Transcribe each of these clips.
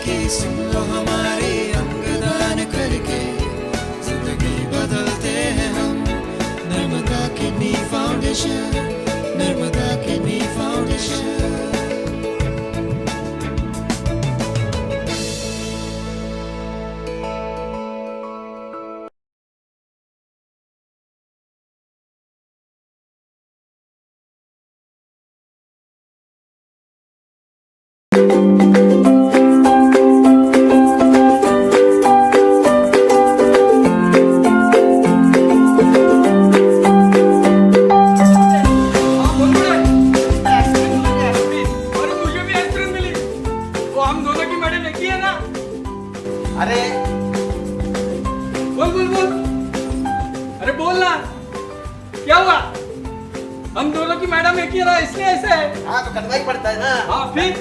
की सुन लो हमारी अंगदान करके जिंदगी बदलते हैं हम। Narmada kidney foundation, Narmada kidney foundation. अरे बोल बोल बोल, अरे बोल ना, क्या हुआ? हम दोनों की मैडम एक ही रहा, इसलिए ऐसे है। हाँ तो करना ही पड़ता है ना। हाँ फिर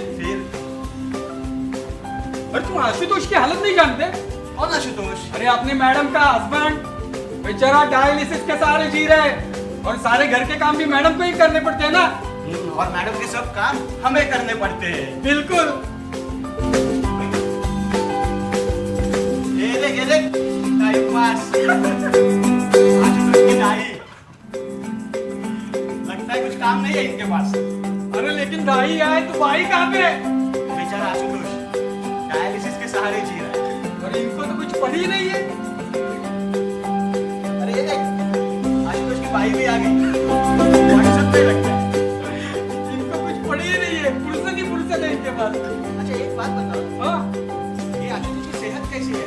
अरे तुम आशुतोष की हालत नहीं जानते? कौन आशुतोष? अरे अपने मैडम का हस्बैंड बेचारा डायलिसिस के सहारे जी रहा है और सारे घर के काम भी मैडम को ही करने पड़ते हैं ना। और मैडम के सब काम हमें करने पड़ते हैं। बिल्कुल। ये देख टाइम पास। आशुतोष की दाई लगता है कुछ काम नहीं है इनके पास। अरे लेकिन दाई आए तो भाई कहाँ पे है? बेचारा आशुतोष डायलिसिस के सहारे जी रहा है। और इनको तो कुछ पड़ी नहीं है। अरे ये देख आशुतोष की भाई भी आ गई। व्हाट्सएप पे लगता है। इनको कुछ पड़ी ही नहीं है, फुर्सत ही फुर्सत है इनके पास। अच्छा एक बात बताओ, हाँ ये आशुतोष की सेहत कैसी है?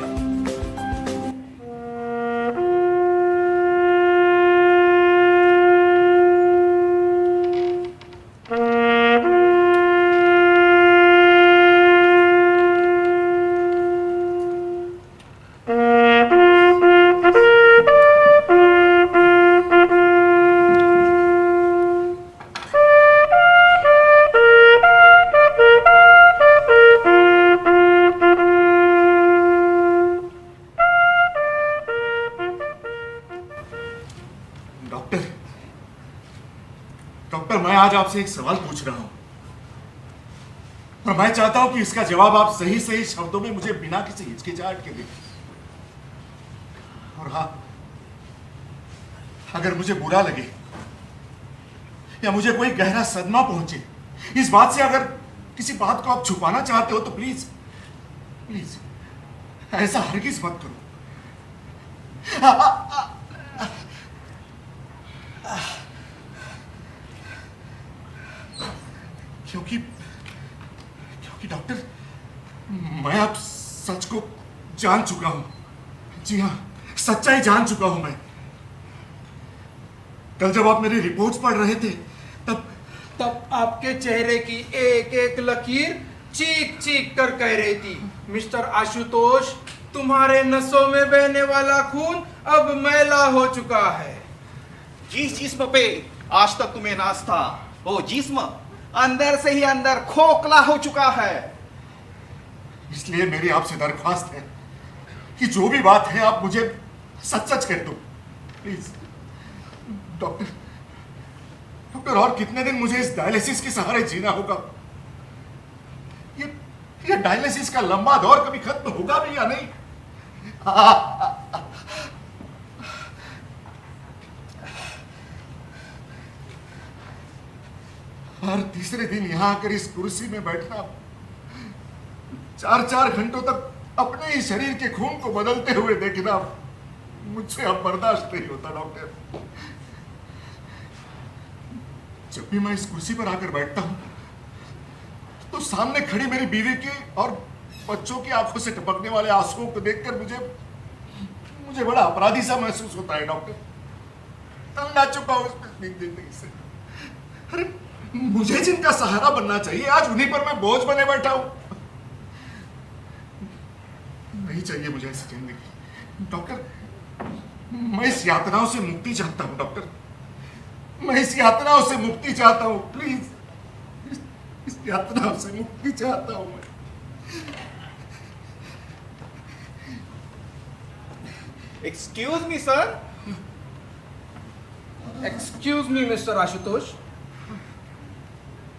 डॉक्टर, मैं आज आपसे एक सवाल पूछ रहा हूं और मैं चाहता हूं कि इसका जवाब आप सही सही शब्दों में मुझे बिना किसी हिचकिचाहट के दें। और हाँ, अगर मुझे बुरा लगे या मुझे कोई गहरा सदमा पहुंचे इस बात से, अगर किसी बात को आप छुपाना चाहते हो तो प्लीज प्लीज ऐसा हरगिज मत करो। क्योंकि क्योंकि डॉक्टर, मैं अब सच को जान चुका हूं। जी हाँ, सच्चाई जान चुका हूं मैं। कल जब आप मेरी रिपोर्ट्स पढ़ रहे थे तब आपके चेहरे की एक एक लकीर चीख चीख कर कह रही थी, मिस्टर आशुतोष, तुम्हारे नसों में बहने वाला खून अब मैला हो चुका है। जिस जिस्म पे आज तक तुम्हें नाज था, वो जिस्म अंदर से ही अंदर खोखला हो चुका है। इसलिए मेरी आपसे दरख्वास्त है कि जो भी बात है आप मुझे सच सच कह दो प्लीज। डॉक्टर, और कितने दिन मुझे इस डायलिसिस के सहारे जीना होगा? ये डायलिसिस का लंबा दौर कभी खत्म होगा भी या नहीं? हर तीसरे दिन यहां आकर इस कुर्सी में बैठना, 4-4 घंटों तक अपने ही शरीर के खून को बदलते हुए देखना मुझसे अब बर्दाश्त नहीं होता। डॉक्टर, जब भी मैं इस कुर्सी पर आकर बैठता हूं तो सामने खड़ी मेरी बीवी की और बच्चों की आंखों से टपकने वाले आंसुओं को देखकर मुझे बड़ा अपराधी सा महसूस होता है। डॉक्टर, तंग आ चुका हूं इस जिंदगी से। अरे मुझे जिनका सहारा बनना चाहिए आज उन्हीं पर मैं बोझ बने बैठा हूं। नहीं चाहिए मुझे ऐसी जिंदगी। डॉक्टर, मैं इस यातनाओं से मुक्ति चाहता हूं। डॉक्टर, मैं इस यातनाओं से मुक्ति चाहता हूं। प्लीज, इस यातनाओं से मुक्ति चाहता हूं मैं। Excuse me sir. Excuse me mister Ashutosh.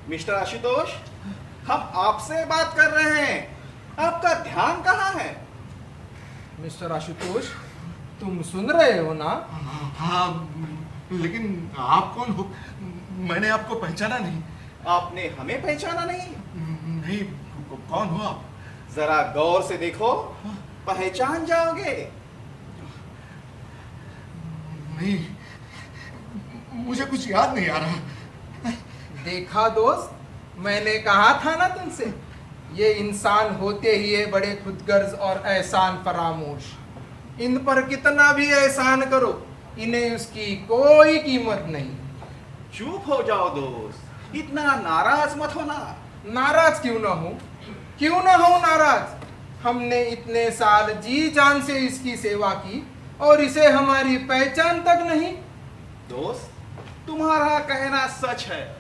Mister Ashutosh, हम आपसे बात कर रहे हैं। आपका ध्यान कहाँ है? मिस्टर आशुतोष, तुम सुन रहे हो ना? हाँ, लेकिन आप कौन हो? मैंने आपको पहचाना नहीं। आपने हमें पहचाना नहीं? नहीं, कौन हो आप? जरा गौर से देखो, पहचान जाओगे। नहीं, मुझे कुछ याद नहीं आ रहा। देखा दोस्त, मैंने कहा था ना तुमसे, ये इंसान होते ही ये बड़े खुदगर्ज और एहसान फरामोश। इन पर कितना भी एहसान करो, इन्हें उसकी कोई कीमत नहीं। चुप हो जाओ दोस्त, इतना नाराज मत होना। नाराज क्यों ना हो? क्यों ना हो नाराज? हमने इतने साल जी जान से इसकी सेवा की और इसे हमारी पहचान तक नहीं। दोस्त, तुम्हारा कहना सच है,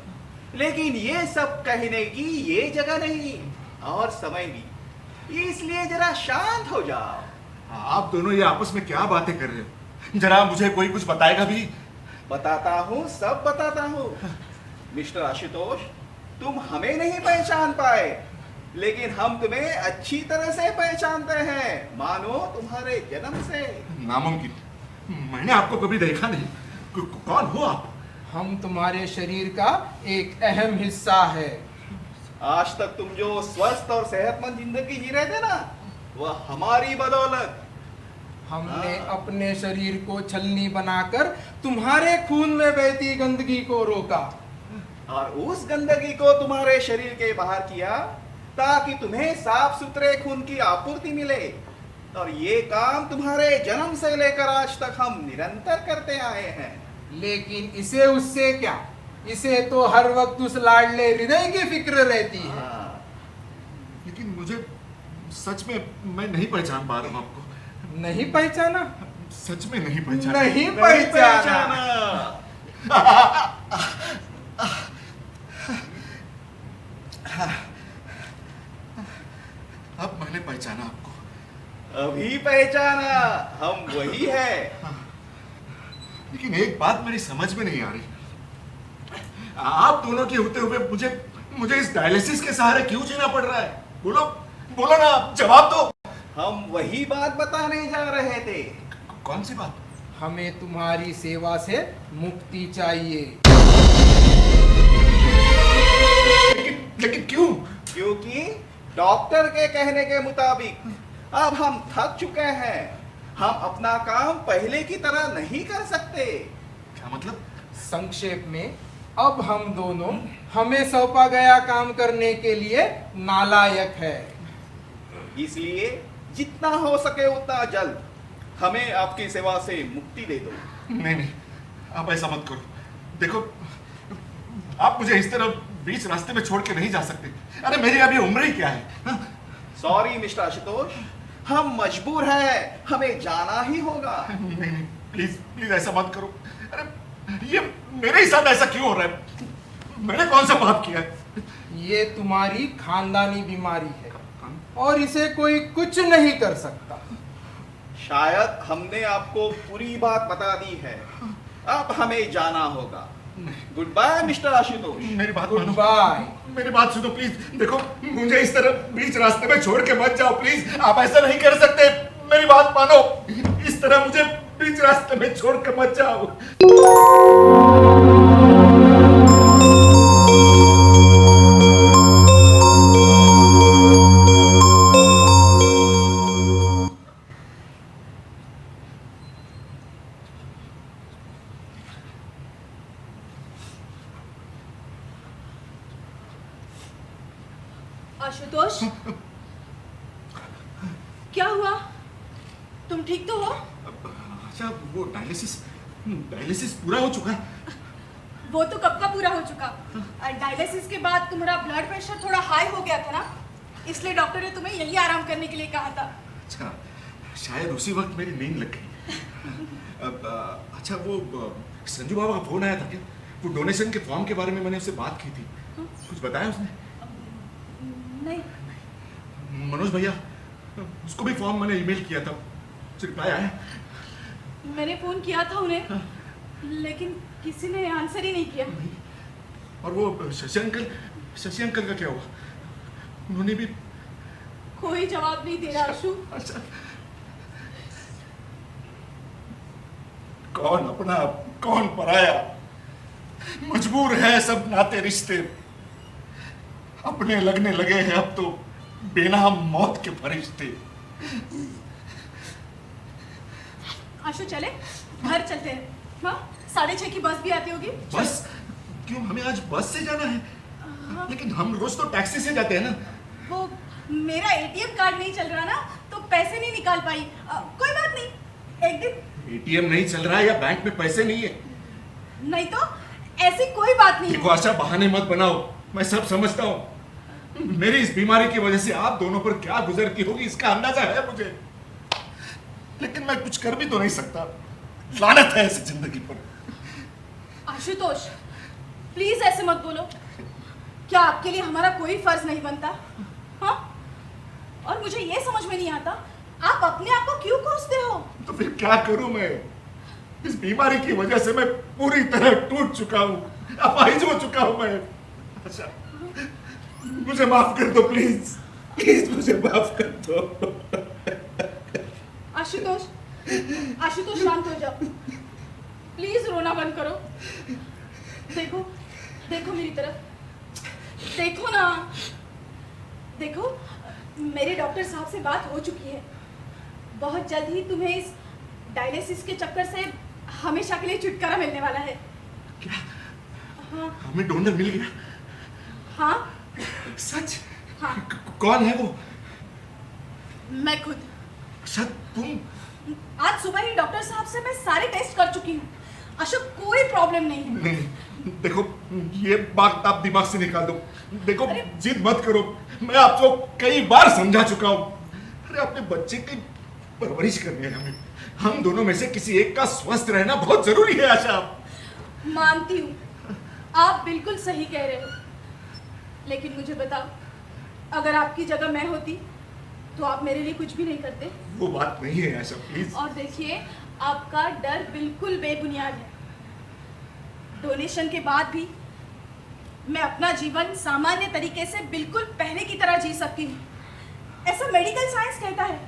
लेकिन ये सब कहने की ये जगह नहीं और समय भी, इसलिए जरा शांत हो जाओ। आप दोनों ये आपस में क्या बातें कर रहे हो? जरा मुझे कोई कुछ बताएगा भी? बताता हूँ, सब बताता हूँ। मिस्टर आशुतोष, तुम हमें नहीं पहचान पाए, लेकिन हम तुम्हें अच्छी तरह से पहचानते हैं, मानो तुम्हारे जन्म से। नामुमकिन, मैंने आपको कभी देखा नहीं। कौन हो आप? हम तुम्हारे शरीर का एक अहम हिस्सा है। आज तक तुम जो स्वस्थ और सेहतमंद जिंदगी जी रहे थे ना, वह हमारी बदौलत। हमने अपने शरीर को छलनी बनाकर तुम्हारे खून में बहती गंदगी को रोका और उस गंदगी को तुम्हारे शरीर के बाहर किया, ताकि तुम्हें साफ सुथरे खून की आपूर्ति मिले। और ये काम तुम्हारे जन्म से लेकर आज तक हम निरंतर करते आए हैं। लेकिन इसे उससे क्या, इसे तो हर वक्त उस लाडले हृदय की फिक्र रहती है। हाँ। लेकिन मुझे सच में, मैं नहीं पहचान पा रहा हूँ आपको। नहीं पहचाना? सच में नहीं पहचाना। नहीं पहचाना। अब मैंने पहचाना आपको। अभी पहचाना, हम वही है। लेकिन एक बात मेरी समझ में नहीं आ रही, आप दोनों के होते हुए मुझे इस डायलिसिस के सहारे क्यों जीना पड़ रहा है? बोलो बोलो ना, जवाब दो। हम वही बात बताने जा रहे थे। कौन सी बात? हमें तुम्हारी सेवा से मुक्ति चाहिए। लेकिन क्यों? क्योंकि डॉक्टर के कहने के मुताबिक अब हम थक चुके हैं। हम अपना काम पहले की तरह नहीं कर सकते। क्या मतलब? संक्षेप में, अब हम दोनों हमें सौंपा गया काम करने के लिए नालायक है। इसलिए जितना हो सके उतना जल्द हमें आपकी सेवा से मुक्ति दे दो। नहीं, आप ऐसा मत करो। देखो, आप मुझे इस तरह बीच रास्ते में छोड़ के नहीं जा सकते। अरे मेरी अभी उम्र ही क्या है? सॉरी मिस्टर आशुतोष, हम मजबूर हैं, हमें जाना ही होगा। नहीं, प्लीज ऐसा मत करो। अरे ये मेरे ही साथ ऐसा क्यों हो रहा है? मैंने कौन सा पाप किया है? ये तुम्हारी खानदानी बीमारी है और इसे कोई कुछ नहीं कर सकता। शायद हमने आपको पूरी बात बता दी है। अब हमें जाना होगा। Good bye mister Ashutosh. मेरी बात गुड मानो। बाय। मेरी बात सुनो प्लीज। देखो, मुझे इस तरह बीच रास्ते में छोड़ के मत जाओ प्लीज। आप ऐसा नहीं कर सकते। मेरी बात मानो। इस तरह मुझे बीच रास्ते में छोड़ के मत जाओ। आशुतोष, क्या हुआ? तुम ठीक तो हो? अच्छा, वो डायलिसिस पूरा हो चुका है? वो तो कब का पूरा हो चुका। डायलिसिस के बाद तुम्हारा ब्लड प्रेशर थोड़ा हाई हो गया था ना, इसलिए डॉक्टर ने तुम्हें यही आराम करने के लिए कहा था। अच्छा, शायद उसी वक्त मेरी नींद लग गई। अच्छा, वो संजू बाबा का फोन आया था क्या? वो डोनेशन के फॉर्म के बारे में मैंने उससे बात की थी। कुछ बताया उसने? नहीं। मनोज भैया, उसको भी फॉर्म मैंने ईमेल किया था। रिप्लाई आया? मैंने फोन किया था उन्हें, लेकिन किसी ने आंसर ही नहीं किया। और वो शशि अंकल का क्या हुआ? उन्होंने भी कोई जवाब नहीं दे रहा आशु। अच्छा, कौन अपना कौन पराया, मजबूर है सब नाते रिश्ते, अपने लगने लगे हैं अब तो बेनाम मौत के फरिश्ते। आशु चले, घर चलते हैं। हाँ, 6:30 की बस भी आती होगी। बस? क्यों, हमें आज बस से जाना है? हाँ। लेकिन हम रोज तो टैक्सी से जाते हैं ना। वो मेरा एटीएम कार्ड नहीं चल रहा ना, तो पैसे नहीं निकाल पाई। कोई बात नहीं, एक दिन। एटीएम नहीं चल रहा है या बैंक में पैसे नहीं है? नहीं तो ऐसी कोई बात नहीं देखो है। आशा, बहाने मत बनाओ, मैं सब समझता हूँ। मेरी इस बीमारी की वजह से आप दोनों पर क्या गुजरती होगी इसका अंदाजा है मुझे, लेकिन मैं कुछ कर भी तो नहीं सकता। लानत है ऐसी जिंदगी पर। आशुतोष, प्लीज ऐसे मत बोलो। क्या आपके लिए हमारा कोई फर्ज नहीं बनता? हाँ? और मुझे ये समझ में नहीं आता, आप अपने आप को क्यों कोसते हो? तो फिर क्या करूं मैं? इस बीमारी की वजह से मैं पूरी तरह टूट चुका हूं, अपाहिज हो चुका हूं मैं। अच्छा, मुझे माफ कर दो प्लीज, प्लीज मुझे माफ कर दो। आशुतोष, आशुतोष शांत हो जाओ, प्लीज रोना बंद करो। देखो, देखो मेरी तरफ, देखो ना, देखो मेरे डॉक्टर साहब से बात हो चुकी है। बहुत जल्द ही तुम्हें इस डायलिसिस के चक्कर से हमेशा के लिए छुटकारा मिलने वाला है। क्या? हाँ हमें डोनर मिल गया? हाँ सच? हाँ, कौन है वो? मैं खुद। अच्छा, तुम? आज सुबह ही डॉक्टर साहब से मैं सारे टेस्ट कर चुकी हूँ। अशोक, कोई प्रॉब्लम नहीं है। नहीं, देखो ये बात आप दिमाग से निकाल दो। देखो, अरे- जिद मत करो, मैं आपको कई बार समझा चुका हूँ। अरे अपने बच्चे की परवरिश करनी है हमें, हम दोनों में से किसी एक का स्वस्थ रहना बहुत जरूरी है। आशा, मानती हूँ, आप बिल्कुल सही कह रहे हो, लेकिन मुझे बताओ, अगर आपकी जगह मैं होती तो आप मेरे लिए कुछ भी नहीं करते। वो बात नहीं है आशा, प्लीज। और देखिए, आपका डर बिल्कुल बेबुनियाद है। डोनेशन के बाद भी मैं अपना जीवन सामान्य तरीके से बिल्कुल पहले की तरह जी सकती हूँ, ऐसा मेडिकल साइंस कहता है।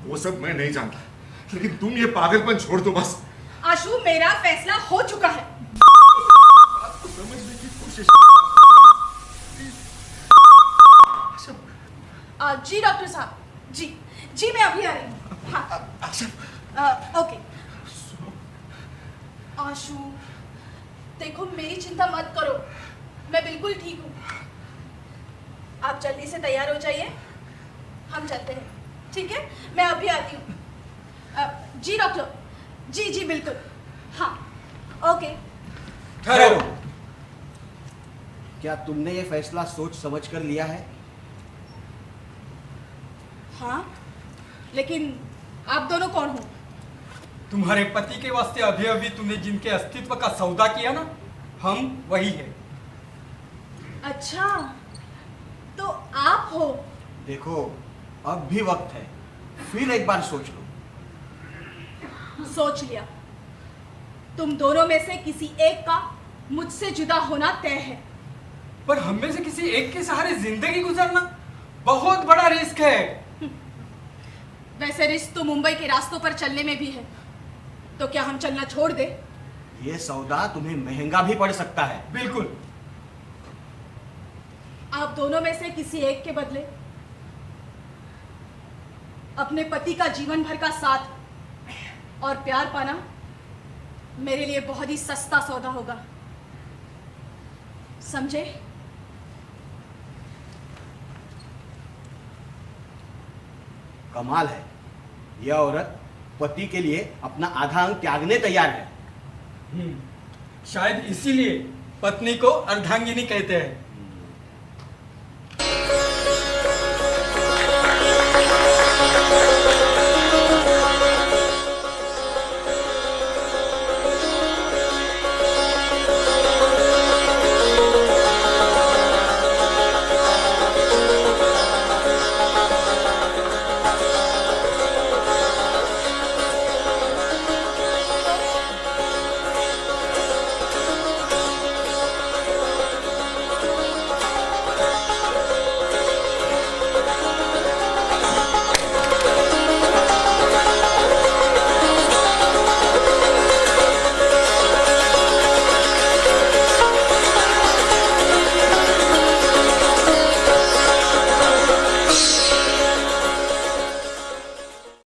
वो सब मैं नहीं जानता, लेकिन तुम ये पागलपन छोड़ दो बस। आशु, मेरा फैसला हो चुका है। बात को समझने की कोशिश। आशा, जी डॉक्टर साहब, जी मैं अभी आ रही हूँ। हाँ, आशा, ओके। आशु, देखो मेरी चिंता मत करो, मैं बिल्कुल ठीक हूँ। आप जल्दी से तैयार हो जाइए, हम चलते हैं, ठीक है? मैं अभी आती हूँ। जी डॉक्टर, जी बिल्कुल, हाँ, ओके। ठहरो। क्या तुमने ये फैसला सोच समझ कर लिया है? हाँ, लेकिन आप दोनों कौन हो? तुम्हारे पति के वास्ते अभी अभी तुमने जिनके अस्तित्व का सौदा किया ना, हम वही है। अच्छा, तो आप हो? देखो, अब भी वक्त है, फिर एक बार सोच लो। सोच लिया। तुम दोनों में से किसी एक का मुझसे जुदा होना तय है। पर हम में से किसी एक के सहारे जिंदगी गुजरना बहुत बड़ा रिस्क है। वैसे रिस्क तो मुंबई के रास्तों पर चलने में भी है, तो क्या हम चलना छोड़ दें? ये सौदा तुम्हें महंगा भी पड़ सकता है। बिल्कुल। आप दोनों में से किसी एक के बदले अपने पति का जीवन भर का साथ और प्यार पाना मेरे लिए बहुत ही सस्ता सौदा होगा, समझे? कमाल है, यह औरत पति के लिए अपना आधा अंग त्यागने तैयार है। शायद इसीलिए पत्नी को अर्धांगिनी कहते हैं।